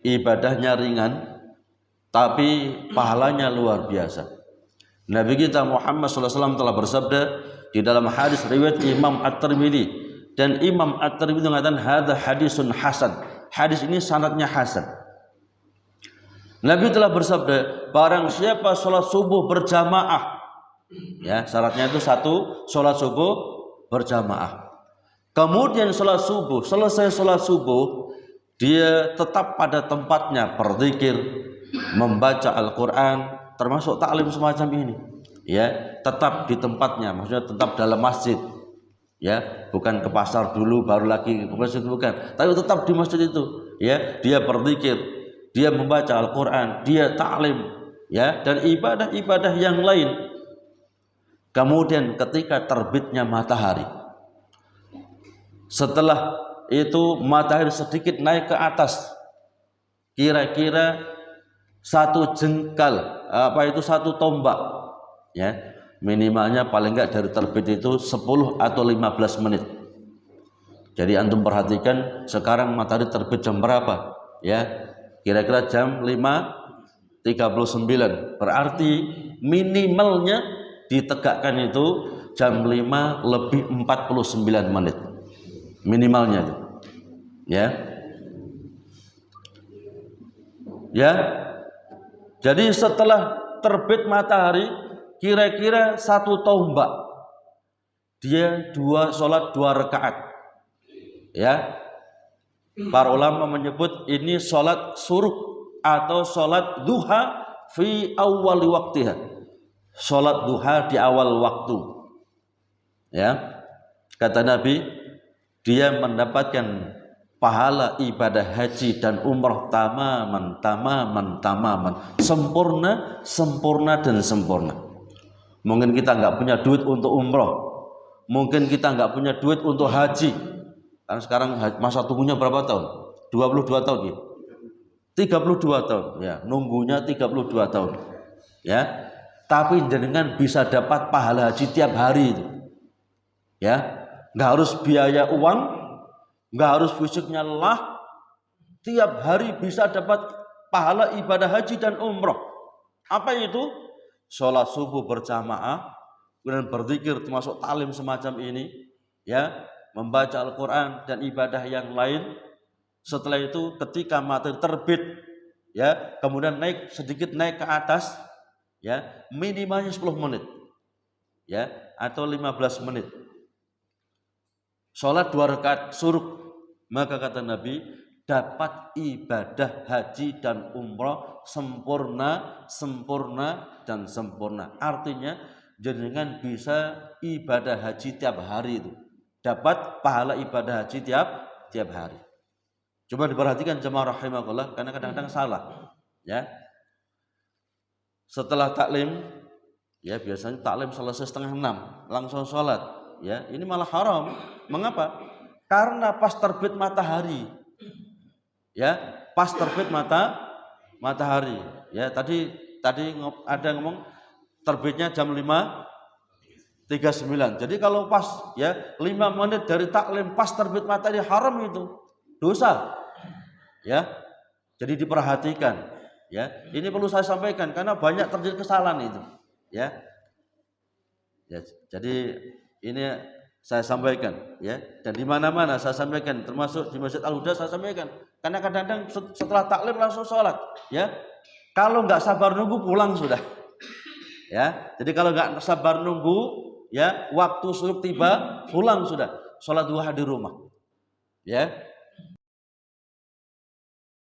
ibadahnya ringan, tapi pahalanya luar biasa. Nabi kita Muhammad SAW telah bersabda di dalam hadis riwayat Imam At-Tirmidzi, dan Imam At-Tirmidzi mengatakan hadza hadisun hasan. Hadis ini sanadnya hasan. Nabi telah bersabda, barang siapa sholat subuh berjamaah, ya syaratnya itu satu, sholat subuh berjamaah. Kemudian sholat subuh, selesai sholat subuh, dia tetap pada tempatnya berzikir, membaca Al-Quran, termasuk taklim semacam ini, ya tetap di tempatnya, maksudnya tetap dalam masjid, ya bukan ke pasar dulu baru lagi ke masjid, bukan, tapi tetap di masjid itu, ya dia berzikir, dia membaca Al-Quran, dia taklim, ya dan ibadah-ibadah yang lain. Kemudian ketika terbitnya matahari, setelah itu matahari sedikit naik ke atas, kira-kira satu jengkal, satu tombak, ya minimalnya paling enggak dari terbit itu 10 atau 15 menit. Jadi antum perhatikan sekarang matahari terbit jam berapa, ya kira-kira jam 5.39, berarti minimalnya ditegakkan itu jam 5 lebih 49 menit minimalnya itu, ya jadi setelah terbit matahari kira-kira satu tombak, dia sholat 2 rakaat, ya para ulama menyebut ini sholat suruk atau sholat duha fi awwali waktiha, sholat duha di awal waktu, ya kata Nabi, dia mendapatkan pahala ibadah haji dan umrah tamaman, sempurna dan sempurna. Mungkin kita nggak punya duit untuk umrah, mungkin kita nggak punya duit untuk haji, karena sekarang masa tunggunya berapa tahun? 22 tahun ya? 32 tahun, ya nunggunya 32 tahun, ya tapi jenengan bisa dapat pahala haji tiap hari itu, ya nggak harus biaya uang, nggak harus fisiknya lelah, tiap hari bisa dapat pahala ibadah haji dan umrah. Apa itu? Sholat subuh berjamaah, kemudian berzikir termasuk taklim semacam ini, ya membaca Al-Quran dan ibadah yang lain. Setelah itu ketika matahari terbit, ya kemudian sedikit naik ke atas, ya minimalnya 10 menit, ya atau 15 menit. Sholat 2 rakaat suruk, maka kata Nabi dapat ibadah haji dan umrah sempurna dan sempurna. Artinya jenengan bisa ibadah haji tiap hari itu, dapat pahala ibadah haji tiap hari. Coba diperhatikan jemaah rahimakumullah, karena kadang-kadang salah, ya setelah taklim, ya biasanya taklim selesai 5:30 langsung sholat, ya ini malah haram. Mengapa? Karena pas terbit matahari, ya pas terbit matahari, ya tadi ada ngomong terbitnya jam 5.39. Jadi kalau pas ya 5 menit dari taklim pas terbit matahari, haram itu, dosa, ya jadi diperhatikan, ya ini perlu saya sampaikan karena banyak terjadi kesalahan itu, ya jadi ini saya sampaikan, ya dan di mana-mana saya sampaikan, termasuk di Masjid Al-Huda saya sampaikan, karena kadang-kadang setelah taklim langsung sholat, ya kalau nggak sabar nunggu pulang sudah, ya jadi kalau nggak sabar nunggu, ya waktu subuh tiba pulang sudah, sholat duha di rumah, ya